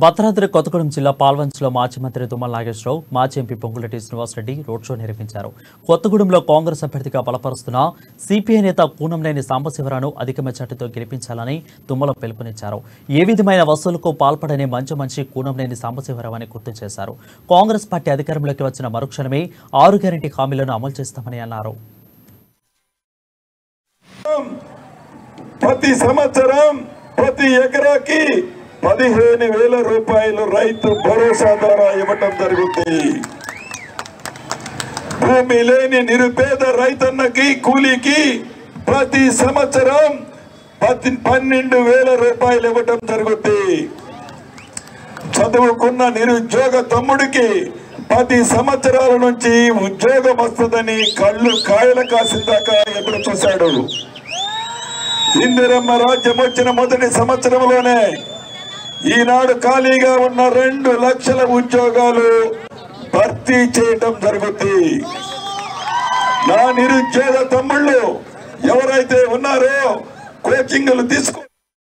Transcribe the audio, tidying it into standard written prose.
భద్రాద్రి కొత్తగూడెం జిల్లా పాల్వంచలో మాజీ మంత్రి తుమ్మల నాగేశ్వరరావు, మాజీ MP Ponguleti Srinivasa Reddy road show నిర్వహించారు. కొత్తగూడెంలో కాంగ్రెస్ అభ్యర్థిగా బలపరుస్తున్న సిపిఐ నేత కూనంనేని సాంబశివరావును అధిక మెజార్టీతో గెలిపించాలని తుమ్మల పిలుపునిచ్చారు. ఏ విధమైన వసూలుకు పాల్పడని మంచి మనిషి కూనంనేని సాంబశివరావు అని గుర్తు చేశారు. కాంగ్రెస్ పార్టీ అధికారంలోకి వచ్చిన మరుక్షణమే 6 గ్యారెంటీ హామీలను అమలు చేస్తామని అన్నారు. ప్రతి సంవత్సరం ప్రతి ఎకరాకి 15,000 రూపాయలు రైతు భరోసా ద్వారా ఇవ్వటం జరుగుతుంది. భూమి లేని నిరుపేద రైతన్నకి కూలీకి ప్రతి సంవత్సరం 12,000 రూపాయలు ఇవ్వటం జరుగుతుంది. చదువుకున్న నిరుద్యోగ తమ్ముడికి 10 సంవత్సరాల నుంచి ఉద్యోగం వస్తుందని కళ్ళు కాయల కాసిందాకా ఎదురు చూశాడు. ఇందిరమ్మ రాజ్యం వచ్చిన మొదటి సంవత్సరంలోనే ఈనాడు ఖాళీగా ఉన్న 2 లక్షల ఉద్యోగాలు భర్తీ చేయటం జరుగుతుంది. నా నిరుద్యోగ తమ్ముళ్ళు ఎవరైతే ఉన్నారో కోచింగ్లు తీసుకో